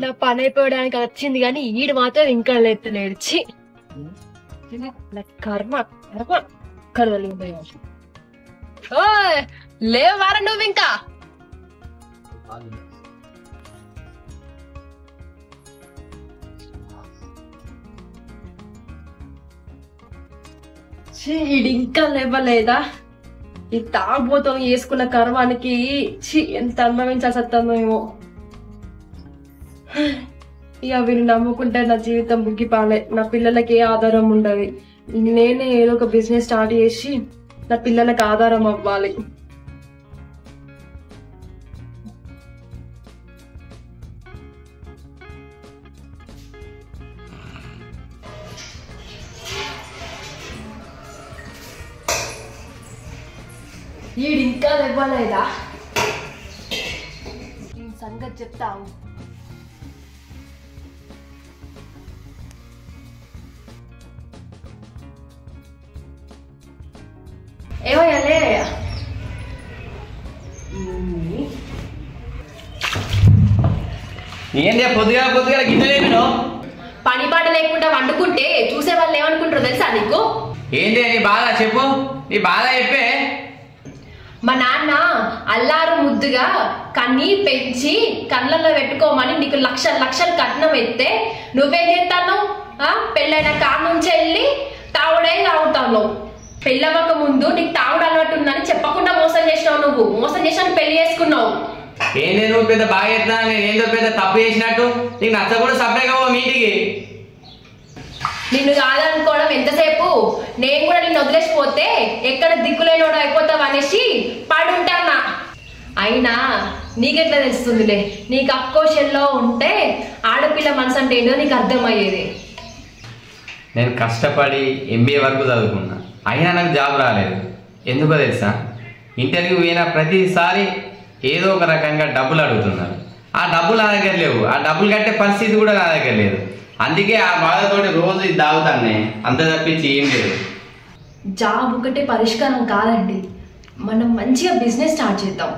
నా పని అయిపోవడానికి వచ్చింది కానీ ఈడు మాత్రం ఇంకా లేడు. కర్మ కర్మ కర్మలు లేవారా నువ్వు ఇంకా? ఈడు ఇంకా లేవలేదా? ఈ తాగుబోతం వేసుకున్న కర్మానికి ఎంత అనుభవించాల్సి వస్తుందేమో. ఇక వీళ్ళు నమ్ముకుంటే నా జీవితం ముగ్గిపాలే. నా పిల్లలకి ఏ ఆధారం ఉండదు. నేనే ఏదో ఒక బిజినెస్ స్టార్ట్ చేసి నా పిల్లలకు ఆధారం అవ్వాలి. వీడు ఇంకా ఇవ్వలేదా? సంగతి చెప్తావు. ఏమయ్యా లేదయ్యా? ఏంటి పొద్దుగా పొద్దుగా గిన్నెలేమినో? పని పాట లేకుండా వండుకుంటే చూసే వాళ్ళు ఏమనుకుంటారో తెలుసా నీకు? ఏంటి నీ బాధ చెప్పు, నీ బాధ చెప్పే. మా నాన్న అల్లారు ముద్దుగా కన్నీ పెంచి కళ్ళల్లో పెట్టుకోమని నీకు లక్షల లక్షలు కట్నం ఎత్తే నువ్వేం చేస్తాను? పెళ్ళైన కాడ నుంచి వెళ్ళి తాగుడే తాగుతాను. పెళ్ళవక ముందు నీకు తాగుడు అలవాటు ఉందని చెప్పకుండా మోసం చేసినావు. నువ్వు మోసం చేసాను పెళ్లి చేసుకున్నావు. ఏంటి నువ్వు పెద్ద బాగా చేస్తున్నా? నేను ఏందో పెద్ద తప్పు చేసినట్టు? నీకు నచ్చకుండా సపరేట్గా పో మీటికి. నిన్ను కాదనుకోవడం ఎంతసేపు? నేను కూడా నిన్ను వదిలేసిపోతే ఎక్కడ దిక్కులేనోడు అయిపోతావు అనేసి పడుంటానా. అయినా నీకెట్లా తెలుస్తుందిలే? నీకు అక్కోశల్లో ఉంటే ఆడపిల్ల మనసు అంటే ఏంటో నీకు అర్థమయ్యేది. నేను కష్టపడి MBA వరకు చదువుకున్నా, అయినా నాకు జాబ్ రాలేదు. ఎందుకో తెలుసా? ఇంటర్వ్యూ పోయినా ప్రతిసారి ఏదో ఒక రకంగా డబ్బులు అడుగుతున్నారు. ఆ డబ్బులు నా దగ్గర లేవు. ఆ డబ్బులు కట్టే పరిస్థితి కూడా నా దగ్గర లేదు. అందుకే ఆ బాధతోటి రోజు ఇది తాగుతానే, అంత తప్పించి ఏం లేదు. జాబ్ ఒకటే పరిష్కారం కాదండి. మనం మంచిగా బిజినెస్ స్టార్ట్ చేద్దాం.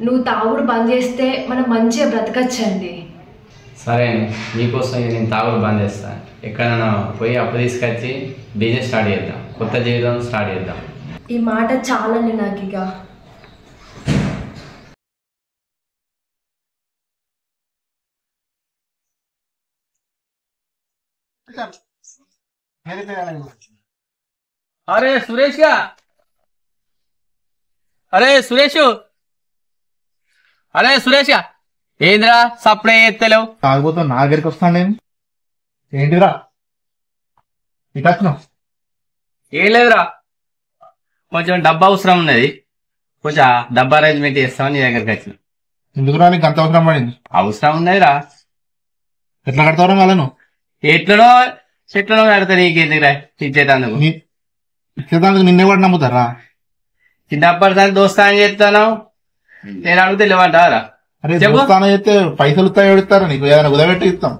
నువ్వు తాగుడు బంద్ చేస్తే మనం మంచిగా బ్రతకచ్చండి. సరే నీకోసం నేను తాగుడు బంద్ చేస్తాను. ఎక్కడైనా పోయి అప్పు తీసుకొచ్చి బిజినెస్ స్టార్ట్ చేద్దాం, కొత్త జీవితం స్టార్ట్ చేద్దాం. ఈ మాట చాలండి నాకు. ఇక అరే సురేష్ గా, అరే సురేష్, అరే సురేష్ గా, ఏందిరా సప్లై ఎత్తలేవు? తాగిపోతా నా దగ్గరికి వస్తాను నేను. ఏంటిరా ఇటు వచ్చినావు? ఏం లేదురా, కొంచెం డబ్బా అవసరం ఉన్నది. కొంచెం డబ్బా అరేంజ్మెంట్ చేస్తామని నీ దగ్గరికి వచ్చిన. ఎందుకురా నీకు అంత అవసరం పడింది? అవసరం ఉన్నదిరా. ఎట్లా కడతావరా వాళ్ళను? ఎట్లనో చెట్లనో కడతా. నీకెందుకురా ఇచ్చేటందుకు? ఇచ్చేదానికి నిన్నే కూడా నమ్ముతారా? చిన్నప్పటి దాన్ని దోస్తానం చేస్తాను. నేను అడిగితే లేవంటారా? అరే దోస్తానం చేస్తే పైసలు ఇస్తారా? నీకు ఏదైనా ఉదయబెట్టి ఇస్తాం.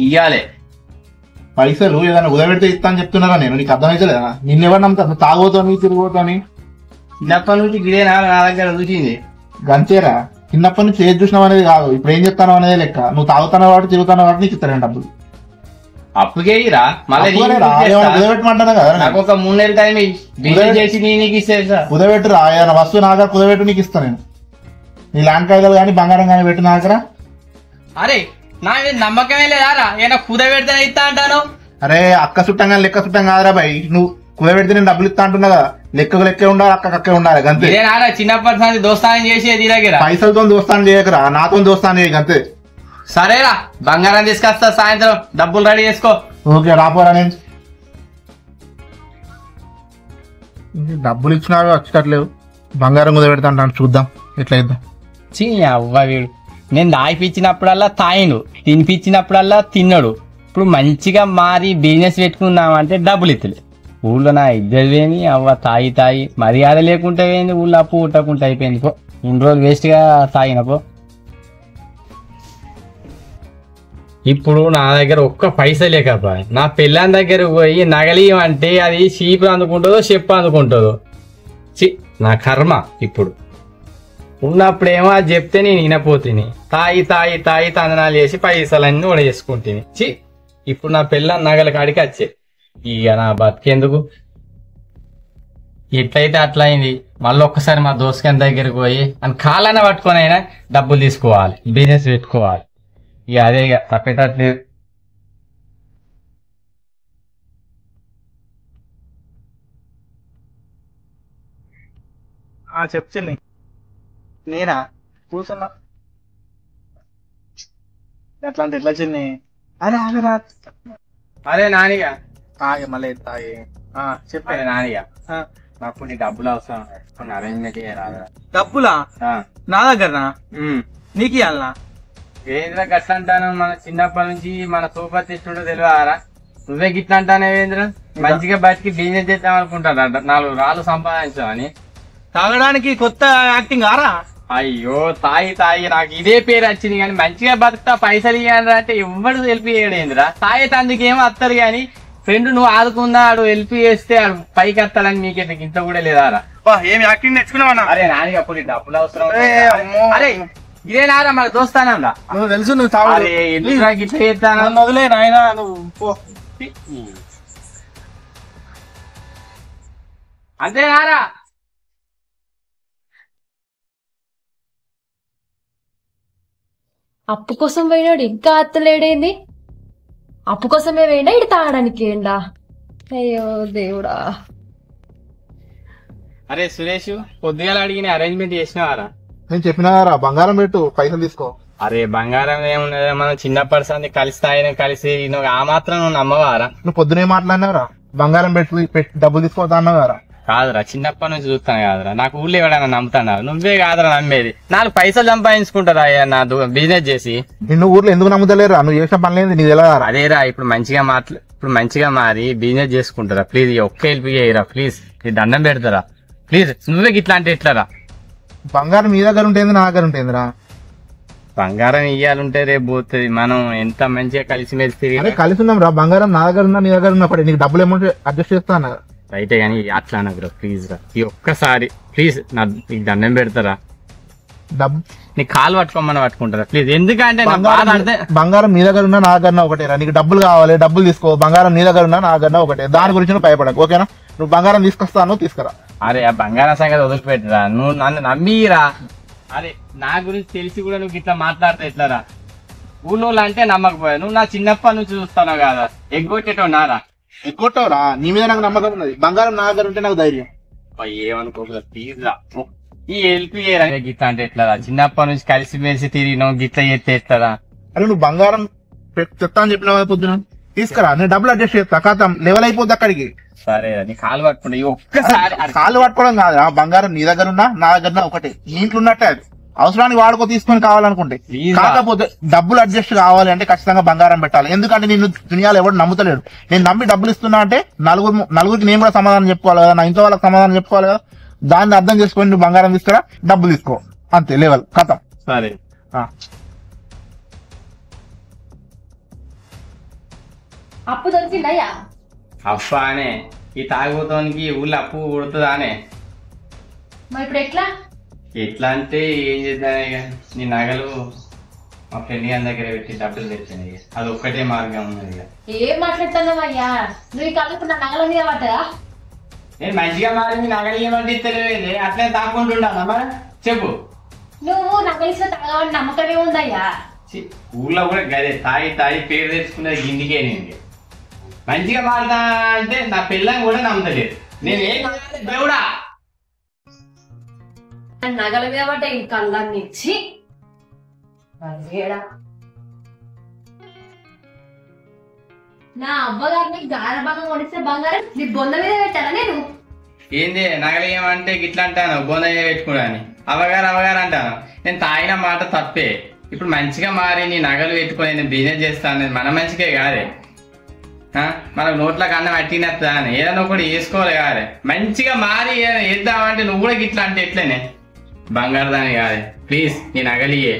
ఇయ్యాలే పైసలు ఏదైనా ఉదయబెడితే ఇస్తా అని చెప్తున్నారా? నేను నీకు అర్థమైతలేదా? నిన్నెవరు నమ్ముతాను? తాగోతాను తిరిగిపోతాని. చిన్నప్పటి నుంచి ఇదేనా నా దగ్గర చూసింది? గంతేరా, చిన్నప్పటి నుంచి ఏది చూసినావు అనేది కాదు, ఇప్పుడు ఏం చెప్తాను అనేది లెక్క. నువ్వు తాగుతాను కాబట్టి తిరుగుతాను కాబట్టి నీకు ఇస్తారండి డబ్బులు. అప్పుకే మళ్ళీ ఉదయబెట్టమంటాను కదా. నాకు ఒక 3 నెలల టైం బిజినెస్ చేసి నీకు ఇస్తే ఉదయబెట్టురా. ఏదైనా వస్తువు నా దగ్గర కుదబెట్టు, నీకు ఇస్తాను నేను. నీ ల్యాండ్ కాగితాలు కానీ బంగారం కానీ పెట్టు నా దగ్గర. అరే నా నమ్మకమే లేదారా? ఏమైనా కుదబెడితే ఇస్తా అంటాను. అరే అక్క చుట్టంగా లెక్క చుట్టం కాదురా బాయ్. నువ్వు కుదబెడితే నేను డబ్బులు ఇస్తా అంటున్నా కదా. లెక్కకు లెక్కే ఉండాలి, అక్కకే ఉండాలి. అంతే. చిన్నప్పటి నుంచి దోస్తానం చేసేది దగ్గర. పైసలతో దోస్తాను చేయకరా, నాతో దోస్తాను చేయక అంతే. సరేరా, బంగారం తీసుకొస్తా సాయంత్రం. డబ్బులు రెడీ చేసుకో. ఓకే రాపోరా. నేను డబ్బులు ఇచ్చినావే వచ్చేటట్లేవు. బంగారం కుదబెడతా అంటాను, చూద్దాం ఎట్లా ఇద్దాం. అవ్వ వీడు, నేను తాగిపించినప్పుడల్లా తాయిను, తినిపించినప్పుడల్లా తిన్నాడు. ఇప్పుడు మంచిగా మారి బిజినెస్ పెట్టుకుందామంటే డబ్బులు ఇత్తలే. ఊళ్ళో నా ఇద్దరు వేని అవ్వ తాయి తాయి మర్యాద లేకుంటే వేయండి. ఊళ్ళో అప్పు ఉట్టకుండా అయిపోయింది. పో, 2 రోజులు వేస్ట్గా తాగినపో. ఇప్పుడు నా దగ్గర ఒక్క పైసా లేకపోయా. నా పిల్లని దగ్గర పోయి నగలియమంటే అది చీపు అందుకుంటుందో చెప్పు అందుకుంటుందో. నా కర్మ. ఇప్పుడు ఉన్నప్పుడేమో అది చెప్తే నేను వినపోతుంది. తాయి తాయి తాయి తందనాలు చేసి పైసలన్నీ కూడా చేసుకుంటుంది. చి ఇప్పుడు నా పిల్ల నగల కాడికి వచ్చే ఇక నా బతికేందుకు. ఎట్లయితే అట్లా అయింది. మళ్ళీ ఒక్కసారి మా దోస్తుగాని దగ్గరికి పోయి అని కాలన పట్టుకొని అయినా డబ్బులు తీసుకోవాలి, బిజినెస్ పెట్టుకోవాలి. ఇక అదే ఇక తప్పేటట్లేదు. చెప్తుంది నేనా కూర్చున్నా ఎట్లా అంటే ఎట్లా చిన్ని అరే ఆగరా అరే నానిగా ఆగే మళ్ళీ తాగే చెప్పాను నానిగా, నాకు కొన్ని డబ్బులు అవసరం, కొన్ని అరేంజ్మెంట్ చేయరాదా? డబ్బులా నా దగ్గరనా? నీకు ఇవ్వాలనా? ఏంద్ర గట్లా అంటాను? మన చిన్నప్పటి నుంచి మన సూపర్ తెచ్చుండో తెలియరా? నువ్వే గిట్లా అంటానేవేంద్ర? మంచిగా బతికి బిజినెస్ చేద్దాం అనుకుంటాను, 4 రాళ్ళు సంపాదించామని. తాగడానికి కొత్త యాక్టింగ్ ఆరా? అయ్యో తాయి తాయి నాకు ఇదే పేరు వచ్చింది, కానీ మంచిగా బతుకుతా పైసలు ఇవ్వండి అంటే ఎవడు హెల్ప్ చేయడేంద్రా? తాయి తందుకేమో వస్తారు కానీ ఫ్రెండ్ నువ్వు ఆదుకుందా ఆడు హెల్ప్ చేస్తే ఆడు పైకి వస్తాడని మీకైతే ఇంత కూడా లేదారా? ఏం యాక్టింగ్ నేర్చుకున్నావా? అరే నాని అప్పుడు డబ్బులు అవసరం. అరే ఇదే నారా మన దోస్తానంలా నువ్వు తెలుసు నువ్వు గిట్లా చేస్తాను. వదిలే నాయన నువ్వు అంతే నారా? అప్పు కోసం పోయినాడు ఇంకా అత్తలేడేంది? అప్పు కోసమే వేయండా ఇటు తాగడానికి ఏండా? అయ్యో దేవుడా. అరే సురేష్ పొద్దుగాల అడిగిన అరేంజ్మెంట్ చేసినవారా? నేను చెప్పినారా బంగారం పెట్టు పైసలు తీసుకో. అరే బంగారం ఏమున్నదా, మనం చిన్నప్పటి సంది కలిసి నువ్వు ఆ మాత్రం నువ్వు నమ్మవారా? నువ్వు పొద్దునే మాట్లాడినారా బంగారం పెట్టి డబ్బులు తీసుకోవద్దా అన్నావారా? కాదురా, చిన్నప్పటి నుంచి చూస్తాను కాదురా. నాకు ఊళ్ళో ఎవడైనా నమ్ముతాను? నువ్వే కాదురా నమ్మేది. 4 పైసలు సంపాదించుకుంటారా నా బిజినెస్ చేసి? నిన్ను ఊర్లో ఎందుకు నమ్ముతలేరా? నువ్వు చేసిన పని లేదు నీకు తెలియదారా? అదేరా ఇప్పుడు మంచిగా మారి బిజినెస్ చేసుకుంటారా? ప్లీజ్ ఒక్క హెల్ప్ చేయరా ప్లీజ్, దండం పెడతారా ప్లీజ్. నువ్వే గిట్లా అంటే ఎట్లారా? బంగారం మీ దగ్గర ఉంటుంది నా దగ్గర ఉంటుందిరా. బంగారం ఇయ్యాలంటే రేపు పోతుంది. మనం ఎంత మంచిగా కలిసి మెలిసి తిరిగి కలిసి ఉన్నాం రా. బంగారం నా దగ్గర ఉన్నా నీ దగ్గర ఉన్నప్పుడు నీకు డబ్బులు అమౌంట్ అడ్జస్ట్ చేస్తాను అయితే, కానీ అట్లా అనకురా ప్లీజ్ రా. ఈ ఒక్కసారి ప్లీజ్ నీకు దండం పెడతారా? డబ్బు నీ కాలు పట్టుకోమని పట్టుకుంటారా ప్లీజ్? ఎందుకంటే బంగారం నీ దగ్గర ఉన్నా నా దగ్గర ఒకటే రా. నీకు డబ్బులు కావాలి డబ్బులు తీసుకో. బంగారం నీ దగ్గర ఉన్నా నా దగ్గర ఒకటే. దాని గురించి నువ్వు భయపడకు ఓకేనా? నువ్వు బంగారం తీసుకొస్తాను తీసుకురా. అరే ఆ బంగారం సంగతి వదిలిపెట్టరా, నువ్వు నన్ను నమ్మిరా. అరే నా గురించి తెలిసి కూడా నువ్వు ఇట్లా మాట్లాడితే ఎట్లారా? ఊళ్ళో అంటే నమ్మకపోయా. నువ్వు నా చిన్నప్పటి నుంచి చూస్తావు కదా, ఎగ్గొట్టేటో నారా? ఎక్కువరా నీ మీద నాకు నమ్మకం ఉన్నది. బంగారం నా దగ్గర ఉంటే నాకు ధైర్యం. ఏమనుకోకుండా ప్లీజ్ రా. ఈ హెల్ప్ చేయరా గిట్లా అంటే ఎట్లారా? చిన్నప్పటి నుంచి కలిసి మెలిసి తిరిగినావు, గిట్లా చేస్తే ఎట్లారా? అరే నువ్వు బంగారం చెప్తా అని చెప్పినావు పొద్దున, తీసుకురా. నేను డబ్బులు అడ్జస్ట్ చేస్తా. ఖాతం లెవెల్ అయిపోద్ది అక్కడికి. సరే నీ కాలు పట్టుకుంటా. ఒక్కసారి కాళ్ళు పట్టుకోవడం కాదురా. బంగారం నీ దగ్గర ఉన్నా నా దగ్గర ఒకటే. నీ ఇంట్లో ఉన్నట్టే అది. అవసరానికి వాడుకో తీసుకొని కావాలనుకుంటే. కాకపోతే డబ్బులు అడ్జస్ట్ కావాలి అంటే ఖచ్చితంగా బంగారం పెట్టాలి. ఎందుకంటే నిన్ను దునియాలో ఎవరు నమ్ముతలేడు. నేను నమ్మి డబ్బులు ఇస్తున్నా అంటే నలుగురికి నేను కూడా సమాధానం చెప్పుకోవాలి కదా, నా ఇంట్లో వాళ్ళకి సమాధానం చెప్పుకోవాలి కదా. దాన్ని అర్థం చేసుకొని నువ్వు బంగారం తీసుకురా, డబ్బులు తీసుకో, అంతే లెవెల్ ఖతం. సరే అప్పు దొరికిందయ్యా? అప్ప అనే ఈ తాగుతానికి ఊళ్ళో అప్పు కొడుతుందానే? మరి ఇప్పుడు ఎట్లా? ఎట్లా అంటే ఏం చేద్దాం ఇక, నీ నగలు మా ఫ్రెండ్ గారి దగ్గర పెట్టి డబ్బులు తెచ్చాను. ఇక అది ఒక్కటే మార్గం ఉన్నది. ఇక ఏం మాట్లాడుతున్నావయ్యా నువ్వు? ఈ కాలు ఇప్పుడు నా నగల మీద పడ్డా? నేను మంచిగా మారి మీ నగలు ఏమంటే తెలియదు, అట్లే తాకుంటుండా మరి? చెప్పు. నువ్వు నగలిసిన తాగవని నమ్మకమే ఉందయ్యా? ఊళ్ళో కూడా గదే తాగి పేరు తెచ్చుకున్నది గిండికే. నేను మంచిగా మారుతా అంటే నా పిల్లని కూడా నమ్మలేదు. నేను ఏం దేవుడా నగల మీద పడ్డా ఈ కళ్ళన్ని ఇచ్చి నా అవ్వగారిని గారభంగం కొడిస్తే బంగారం నీ బొంద మీద పెట్టాలా నేను? ఏంది నగలు ఏమంటే గిట్లా అంటాను, బొంద పెట్టుకున్నాను. అవగారు అంటాను. నేను తాగిన మాట తప్పే. ఇప్పుడు మంచిగా మారి నీ నగలు పెట్టుకొని నేను బిజినెస్ చేస్తాను. మన మంచికే కాదే, మనకు నోట్లకు అన్నం అట్టినత్తా అని ఏదైనా ఒకటి వేసుకోవాలి కాదే. మంచిగా మారి వేద్దామంటే నువ్వు కూడా గిట్లా అంటే ఎట్లనే? బంగారు దాని కాదే ప్లీజ్, నీ నగలియే.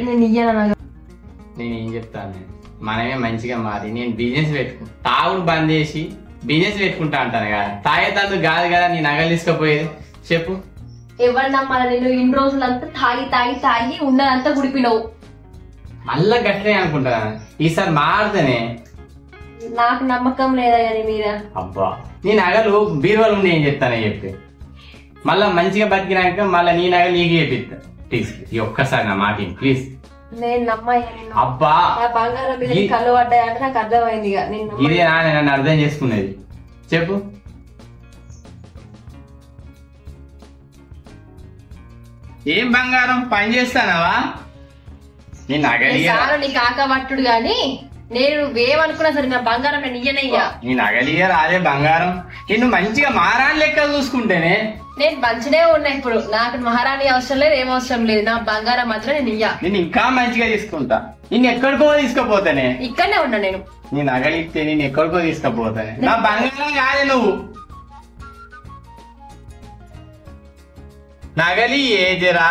నేను ఏం చెప్తాను, మనమే మంచిగా మారి నేను బిజినెస్ పెట్టుకుంటా. తాగుడు బంద్ చేసి బిజినెస్ పెట్టుకుంటా అంటాను కదా. తాగేతందుకు కాదు కదా నీ నగలు తీసుకుపోయేది. చెప్పు ఎవరు నమ్మాలి నేను? ఇన్ని రోజులంతా తాగి తాగి తాగి ఉన్నదంతా గుడిపినవు. మళ్ళా గట్లే అనుకుంటా, ఈసారి మారుతానే. నాకు నమ్మకం లేదా నీ మీద. అబ్బా నీ నగలు బీరువాలు ఉండి ఏం చెప్తానే చెప్పి, మళ్ళా మంచిగా బతికినాక మళ్ళీ నీ నగలు నీకు చెప్పిస్తా. ప్లీజ్ ఈ ఒక్కసారి నా మాట ప్లీజ్. నేను నమ్మయ్యా. అబ్బా బంగారం మీద కళ్ళు పడ్డాయంటే నాకు అర్థమైంది. ఇదే నన్ను అర్థం చేసుకునేది. చెప్పు. ఏం బంగారం పని చేస్తానవా? నీ నగలి నీ కాకబట్టుడు గాని నేను నువ్వేమనుకున్నా సరే నా బంగారం నేను ఇయ్యనయ్యా. నీ నగలిగా రాదే బంగారం. నిన్ను మంచిగా మహారాణి లెక్క చూసుకుంటేనే. నేను మంచినే ఉన్నా ఇప్పుడు. నాకు మహారాణి అవసరం లేదు, ఏం అవసరం లేదు. నా బంగారం మాత్రం నేను ఇయ్యా. నేను ఇంకా మంచిగా తీసుకుంటా. నిన్ను ఎక్కడికో తీసుకుపోతానే. ఇక్కడనే ఉన్నా నేను. నీ నగలిస్తే నేను ఎక్కడికో తీసుకుపోతానే. నా బంగారం కాదే నువ్వు. నగలి ఏదిరా?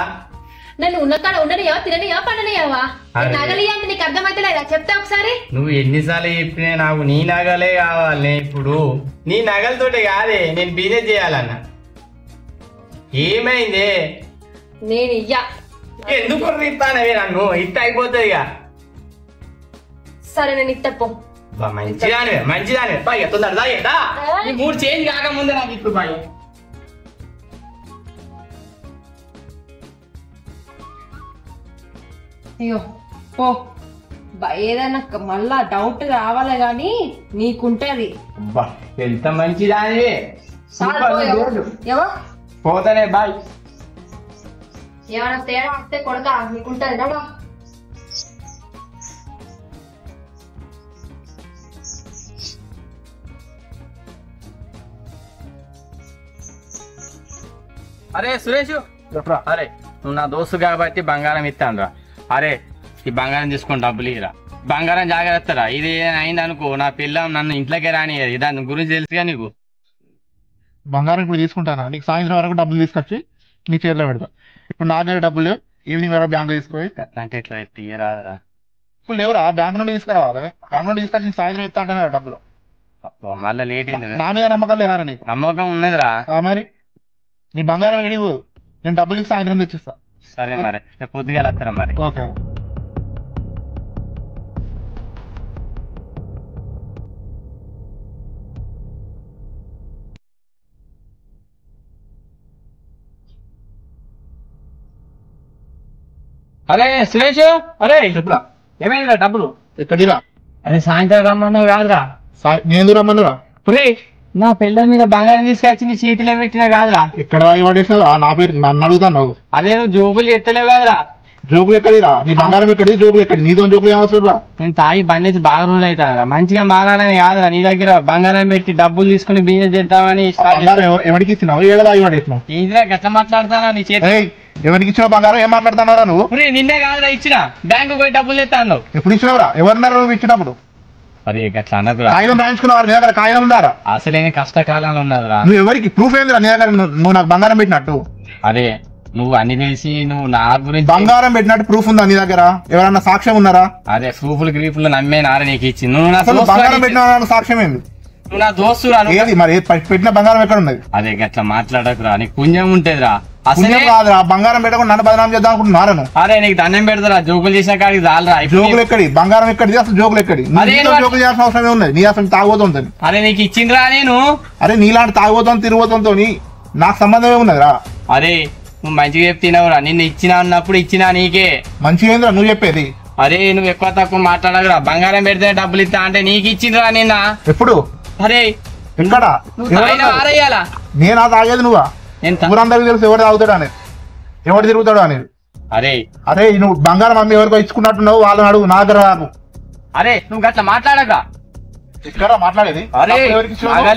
నన్ను ఉన్నకాడ ఉండనియా, తిననియా, పండనియావా? నగలి అంటే నీకు అర్థమైతే లేదా? చెప్తా ఒకసారి. నువ్వు ఎన్నిసార్లు చెప్పినా నాకు నీ నగలే కావాలి. ఇప్పుడు నీ నగలతోటి కాదే నేను బిజినెస్ చేయాలన్నా. ఏమైంది? నేను ఇయ్యా. ఎందుకు ఇస్తానవి నన్ను? ఇట్ట అయిపోతుంది ఇక. సరే నేను ఇట్టపో. మంచిదాని మంచిదాని బాయ్. తొందరదా మూడు చేంజ్ కాకముందే నాకు ఇప్పుడు బాయ్. అయ్యో పో. ఏదైనా మళ్ళా డౌట్ రావాలి గాని నీకుంటది. అబ్బా ఎంత మంచిదాని. పోతానే బాయ్. ఏమైనా తేడా వస్తే కొడక నీకుంటది నడా. అరే సురేష్, అరే నువ్వు నా దోస్తు కాబట్టి బంగారం ఇస్తాను రా. అరే ఈ బంగారం తీసుకొని డబ్బులు ఇరా. బంగారం జాగ్రత్తరా. ఇది అయింది అనుకో నా పిల్ల నన్ను ఇంట్లోకే రానియదు. దాని గురించి తెలుసుగా నీకు. బంగారం ఇప్పుడు తీసుకుంటానా? నీకు సాయంత్రం వరకు డబ్బులు తీసుకొచ్చి నీ చేతిలో పెడతా. ఇప్పుడు నా దగ్గర డబ్బులు లేవు. ఈవినింగ్ వరకు బ్యాంక్ తీసుకోవాలి. అంటే ఎట్లా తీయరాదరా? ఇప్పుడు లేవురా, బ్యాంక్ నుండి తీసుకురావాలి. బ్యాంక్ నుండి తీసుకొచ్చి నీకు సాయంత్రం ఇస్తా అంటున్నా డబ్బులు. మళ్ళీ లేట్ అయింది. నా మీద నమ్మకం లేదారా నీకు? నమ్మకం ఉన్నదిరా. మరి నీ బంగారం ఏడివు, నేను డబ్బులు సాయంత్రం తెచ్చిస్తా. సరే మరి పొద్దుగా వస్తారా మరి. ఓకే. అరే సురేష్, అరే చెప్పురా ఏమైందిరా డబ్బులు? ఎక్కడిరా? అరే సాయంత్రం రమ్మన్నావు కాదురా. నేను రమ్మన్నారా? నా పిల్లల మీద బంగారం తీసుకొచ్చి నీ చేతిలో పెట్టినా కాదురా. ఎక్కడ పడేసినావు? నా పేరు నన్ను అడుగుతాను. అదే నువ్వు జోబులు ఎత్తలేవు కాదురా. జోబులు ఎక్కడిరా? నీ బంగారం ఎక్కడి? జోబులు ఎక్కడి? నీతో జోబులు ఏమవసరం? నేను తాగి బండి బాగా రోజులు అవుతారా. మంచిగా మారాలని కాదురా నీ దగ్గర బంగారం పెట్టి డబ్బులు తీసుకుని బిజినెస్ చేద్దామని. ఎవరికి ఇచ్చినావు? ఏడ తాగి పడేసినావు? ఏంటిరా గట్లా మాట్లాడుతానా? నీ చేతి ఎవరికి ఇచ్చిన బంగారం? ఏం మాట్లాడుతున్నారా నువ్వు? నిన్నే కాదురా ఇచ్చిన. బ్యాంకు పోయి డబ్బులు ఎత్తాను. ఎప్పుడు ఇచ్చినావురా? ఎవరున్నారు నువ్వు ఇచ్చినప్పుడు? అరే గట్లా అనకురా. కాగితం రాయించుకున్నావు? నీ దగ్గర కాగితం ఉందారా? అసలే కష్టకాలంలో ఉన్నదిరా. నువ్వు ఎవరికి ప్రూఫ్ ఏందిరా నీ దగ్గర నువ్వు నాకు బంగారం పెట్టినట్టు? అరే నువ్వు అన్ని తెలిసి నువ్వు నా గురించి బంగారం పెట్టినట్టు ప్రూఫ్ ఉందా నీ దగ్గర? ఎవరన్నా సాక్ష్యం ఉన్నారా? అదే ప్రూఫ్లు గ్రీఫ్లు నమ్మే నార నీకు ఇచ్చి నువ్వు బంగారం పెట్టిన సాక్ష్యం ఏంది? నువ్వు నా దోస్తు ఏది మరి? పెట్టిన బంగారం ఎక్కడ ఉన్నది? అదే గట్లా మాట్లాడకురా. నీకు పుణ్యం ఉంటేదిరా. అసలే కాదురా, బంగారం పెట్టకుండా నన్ను బదనాం చేద్దాం అనుకుంటున్నారా? అరే నీకు దండం పెడతారా. జోకులు చేసిన కాడికి చాలరా. జోకులు ఎక్కడి? బంగారం ఎక్కడి? అసలు జోకులు ఎక్కడి? జోకులు చేయాల్సిన అవసరం ఏమున్నది? నీ అసలు తాగుబోతుంది. అరే నీకు ఇచ్చిండ్రా నేను. అరే నీలాంటి తాగుబోతుంది తిరుగుబోతుంతో నాకు సంబంధం ఏమున్నదిరా? అరే నువ్వు మంచిగా చెప్తున్నావురా. నిన్ను ఇచ్చినా అన్నప్పుడు ఇచ్చినా నీకే. మంచిగా ఏందిరా నువ్వు చెప్పేది? అరే నువ్వు ఎక్కువ తక్కువ మాట్లాడకురా. బంగారం పెడితే డబ్బులు ఇస్తా అంటే నీకు ఇచ్చిండ్రా నిన్న. ఎప్పుడు? అరే ఎక్కడ? ఆరేయాలా? నేనా తాగేది? నువ్వా? ఊరందరికీ తెలుసు ఎవరు తాగుతాడు అనేది, ఎవరు తిరుగుతాడు అనేది. అరే అరే నువ్వు బంగారం అమ్మి ఎవరికో ఇచ్చుకున్నట్టున్నావు, వాళ్ళని అడుగు, నా దగ్గర రాకు. అరే నువ్వు గట్లా మాట్లాడక. ఇక్కడ మాట్లాడేది? అరే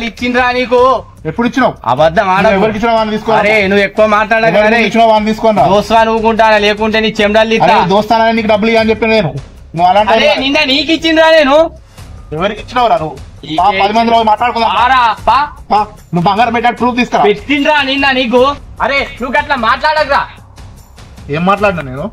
ఇచ్చిండ్రా నీకు. ఎప్పుడు ఇచ్చినావు? అబద్ధం ఎవరికి ఇచ్చినావు? వాళ్ళని తీసుకో. అరే నువ్వు ఎక్కువ మాట్లాడక. ఇచ్చినావు వాళ్ళని తీసుకోండి. దోస్తా నువ్వుకుంటా లేకుంటే నీ చెమడాలు దోస్తానని నీకు డబ్బులు ఇవ్వని చెప్పి నేను. నువ్వు అలాంటి నిన్న నీకు ఇచ్చిండ్రా నేను. ఎవరికి ఇచ్చినావురా నువ్వు? 10 మందిలో మాట్లాడుకుందాం. నువ్వు బంగారం పెట్టాడు ప్రూఫ్ తీసుకురా. పెట్టిండ్రా నిన్న నీకు. అరే నువ్వు గట్లా మాట్లాడకరా. ఏం మాట్లాడినా నేను?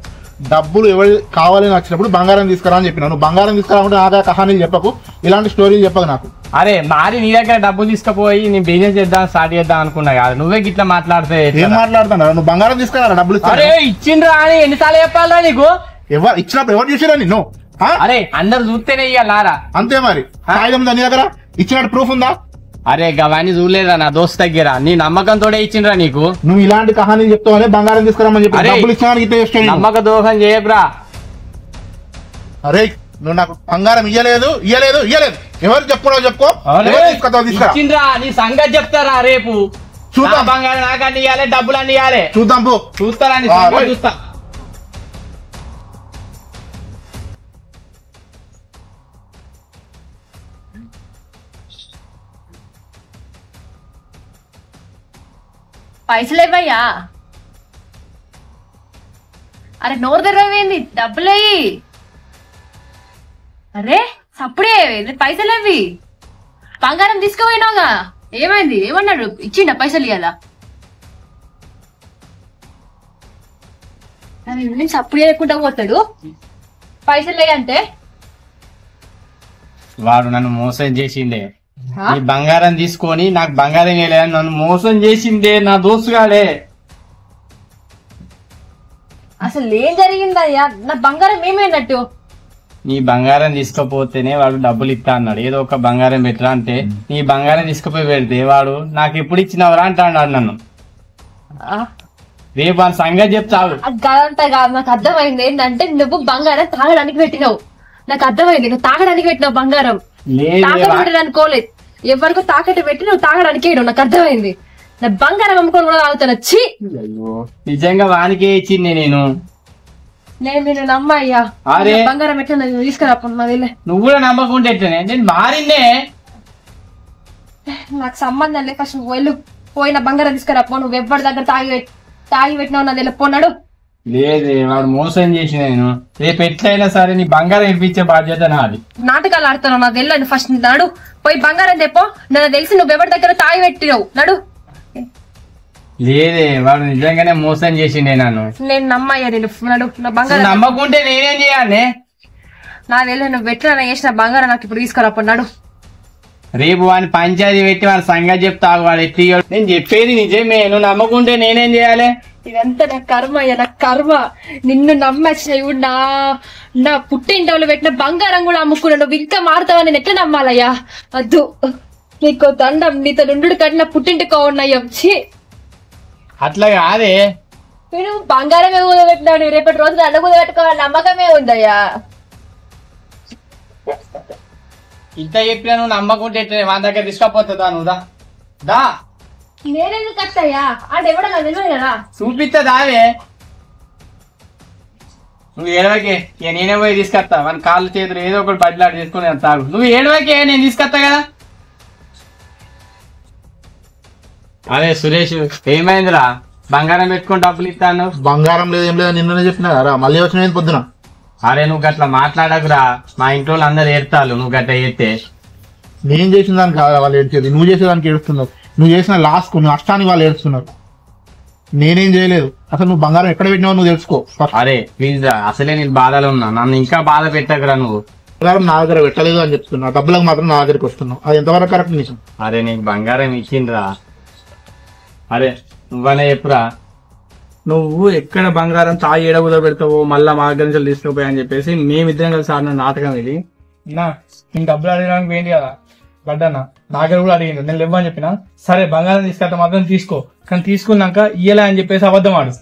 డబ్బులు ఎవరు కావాలని వచ్చినప్పుడు బంగారం తీసుకురా అని చెప్పినా. నువ్వు బంగారం తీసుకురాకుంటే ఆదా కహానీలు చెప్పకు, ఇలాంటి స్టోరీలు చెప్పకు నాకు. అరే మారి నీ దగ్గర డబ్బులు తీసుకుపోయి నేను బిజినెస్ చేద్దాం స్టార్ట్ చేద్దాం అనుకున్నా కాదు, నువ్వే గిట్లా మాట్లాడితే ఏం మాట్లాడుతున్నా? నువ్వు బంగారం తీసుకురా, డబ్బులు ఇస్తా. అరే ఇచ్చిండ్రా అని ఎన్నిసార్లు చెప్పాలరా నీకు? ఎవరు ఇచ్చినప్పుడు ఎవరు చూసిరా నిన్ను? అరే అందరు చూస్తేనే ఇయ్యాలారా? అంతే మరి. కాగితం నీ దగ్గర ఇచ్చినట్టు ప్రూఫ్ ఉందా? అరే గవాన్ని చూడలేదా నా దోస్తు దగ్గర, నీ నమ్మకంతో ఇచ్చిండ్రా నీకు. నువ్వు ఇలాంటి కహానీ చెప్తావనే బంగారం తీసుకురామని చెప్పి డబ్బులు ఇచ్చినా నమ్మక దోహం చేయబ్రా. అరే నువ్వు నాకు బంగారం ఇయ్యలేదు. ఎవరు చెప్పుకోవడం చెప్పుకో. ఇచ్చిండ్రా నీ సంగతి చెప్తారా రేపు? చూద్దాం. బంగారం నాకన్నీ ఇవ్వాలి, డబ్బులు అన్ని ఇవ్వాలి. చూద్దాం పో. చూస్తారా? చూస్తా. పైసలు ఇవ్వయ్యా. అరే నోరు తెరవేంది, డబ్బులయ్యి. అరే సప్పుడే పైసలు ఇవ్వి. బంగారం తీసుకుపోయినావుగా, ఏమైంది? ఏమన్నాడు? ఇచ్చిండ పైసలు ఇవ్వాలా? సప్పుడు చేయకుండా పోతాడు. పైసలు అంటే వాడు నన్ను మోసం చేసిండే. ఈ బంగారం తీసుకొని నాకు బంగారం వేయలేదని నన్ను మోసం చేసిందే నా దోస్తుగాడే. అసలు ఏం జరిగిందయ్యా? నా బంగారం ఏమైనట్టు? నీ బంగారం తీసుకుపోతేనే వాడు డబ్బులు ఇస్తా అన్నాడు. ఏదో ఒక బంగారం పెట్టరా అంటే నీ బంగారం తీసుకుపోయి పెడితే వాడు నాకు ఎప్పుడు ఇచ్చినవరా అంటాడు నన్ను. రేపు ఆ సంగతి చెప్తావు. అదంతా కాదు, నాకు అర్థమైంది ఏంటంటే నువ్వు బంగారం తాగడానికి పెట్టినావు. నాకు అర్థమైంది, నువ్వు తాగడానికి పెట్టినావు బంగారం. తాకట్టు అనుకోలేదు, ఎవరికో తాకట్టు పెట్టి నువ్వు తాగడానికి నాకు అర్థమైంది. నా బంగారం అమ్ముకొని కూడా తాగుతాను. వచ్చి నిజంగా వానికే ఇచ్చింది నేను. నేను నమ్మయ్యా. బంగారం ఎట్లా తీసుకురాపమ్మా. నువ్వు కూడా నమ్మకుంటే ఎట్లనే? నేను మారిందే. నాకు సంబంధం లేదు. ఫస్ట్ వెళ్ళు, పోయిన బంగారం తీసుకురాపో. నువ్వు ఎవరి దగ్గర తాగి పెట్టినావు నాది వెళ్ళిపోన్నాడు. లేదే, వాడు మోసం చేసి నేను రేపు ఎట్లయినా సరే నీ బంగారం ఇప్పించే బాధ్యత నాది. నాటకాలు ఆడుతున్నావు, నాకు వెళ్ళండి. ఫస్ట్ నాడు పోయి బంగారం తెప్పో. నాకు తెలిసి నువ్వు ఎవరి దగ్గర తాగి పెట్టినావు. నడు. లేదే, వాడు నిజంగానే మోసం చేసిండే నన్ను. నేను నమ్మయ్యా. నేను నడు. నా బంగారం నమ్మకుంటే నేనేం చేయాలి? నా వెళ్ళి నువ్వు పెట్టిన చేసిన బంగారం నాకు ఇప్పుడు తీసుకురాపన్నాడు. రేపు వాడిని పంచాయతీ పెట్టి వాడి సంగతి చెప్తావు. వాడు ఎత్తి నేను చెప్పేది నిజమే, నువ్వు నమ్మకుంటే నేనేం చేయాలి? ఇదంతా నా కర్మ అయ్యా, నా కర్మ. నిన్ను నమ్మచ్చినవి నా పుట్టింటోళ్ళు పెట్టిన బంగారం కూడా అమ్ముకున్నా. నువ్వు ఇంకా మారుతావని నేను ఎట్లా నమ్మాలయ్యా? వద్దు, నీకు దండం. నీతో నుండు కట్టిన పుట్టింటికో ఉన్నాయ్యా. అట్లా కాదే, నేను బంగారమే పెట్టినాడు. రేపటి రోజు నన్ను కూడా పెట్టుకోవాలి నమ్మకమే ఉందయ్యా. ఇంత చెప్పినా నువ్వు నమ్మకుంటే ఎట్లా? వాని దగ్గర తీసుకపోతుందా? నువ్వు దా. నేనెందుకు కట్టయ్యా? అంటే ఎవడన్నా నిజమే కదా. చూపిస్తా దావే. నువ్వు ఏడవకే, నేనే పోయి తీసుకొస్తా. వాని కాళ్ళు చేతులు ఏదో ఒకటి బదిలాడు తీసుకుని తాగు. నువ్వు ఏడవకే, నేను తీసుకొస్తా కదా. అదే సురేష్, ఏమైందిరా? బంగారం పెట్టుకుని డబ్బులు ఇస్తాను. బంగారం లేదు ఏం లేదు, నిన్ననే చెప్పినా మళ్ళీ వచ్చిన పొద్దున. అరే నువ్వు గట్లా మాట్లాడకురా, మా ఇంట్లో అందరు ఏడతారు నువ్వు గట్ట ఏడితే. నేను చేసిన దానికి కాదు వాళ్ళు ఏడ్చేది, నువ్వు చేసేదానికి ఏడుస్తున్నారు. నువ్వు చేసిన లాస్ట్ నష్టానికి వాళ్ళు ఏడుస్తున్నారు. నేనేం చేయలేదు. అసలు నువ్వు బంగారం ఎక్కడ పెట్టినావు నువ్వు తెలుసుకో. అరే ప్లీజ్ రా, అసలే నేను బాధలో ఉన్నా, నన్ను ఇంకా బాధ పెట్టకురా. నువ్వు బంగారం నా దగ్గర పెట్టలేదు అని చెప్తున్నా, డబ్బులకు మాత్రం నా దగ్గరికి వస్తున్నావు. అది ఎంతవరకు కరెక్ట్ నిజం? అరే నీకు బంగారం ఇచ్చిండ్రా. అరే నువ్వనే చెప్పురా. నువ్వు ఎక్కడ బంగారం తాగి ఏడబుద పెడతావు, మళ్ళా మా దగ్గర నుంచి తీసుకుపోయా అని చెప్పేసి మేమిద్దరం కలిసి ఆడిన నాటకం ఇది. నేను డబ్బులు అడగడానికి ఏంటి కదా పడ్డానా, నా దగ్గర కూడా అడిగిండు. నేను ఇవ్వని చెప్పిన, సరే బంగారం తీసుకెళ్తా మాత్రం తీసుకో, కానీ తీసుకున్నాక ఇయ్యలే అని చెప్పేసి అబద్ధం ఆడు.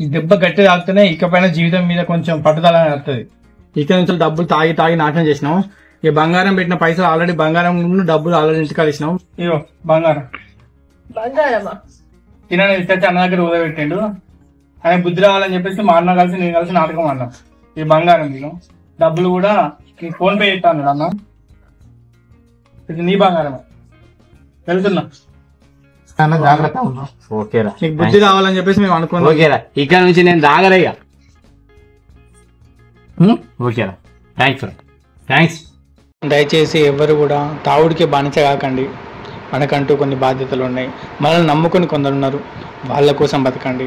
ఈ దెబ్బ గట్టి తాగితేనే ఇకపైన జీవితం మీద కొంచెం పట్టుదల వస్తుంది. ఇక్కడ నుంచి డబ్బులు తాగి తాగి నాటకం చేసినాం. ఈ బంగారం పెట్టిన పైసలు ఆల్రెడీ బంగారం డబ్బులు ఆల్రెడీ ఇంటికి ఇచ్చినాం. ఇగో బంగారం. బంగారమా? తినని తీసుకొచ్చి అన్న దగ్గర ఊదబెట్టిండు. ఆయన బుద్ధి రావాలని చెప్పేసి మా అన్న కలిసి నేను కలిసి నాటకం ఆడినాం. ఈ బంగారం నేను డబ్బులు కూడా నీకు ఫోన్ పే చేస్తాను అన్న. ఇది నీ బంగారమే. వెళ్తున్నా, జాగ్రత్త ఉన్నా. ఓకేరా, నీకు బుద్ధి రావాలని చెప్పేసి మేము అనుకున్నాం. ఓకేరా, ఇక్కడ నుంచి నేను దాగరయ్యా. ఓకేరా, థ్యాంక్స్. దయచేసి ఎవరు కూడా తావుడికి బానిస కాకండి. మనకంటూ కొన్ని బాధ్యతలు ఉన్నాయి, మనల్ని నమ్ముకొని కొందరు ఉన్నారు, వాళ్ళ కోసం బతకండి.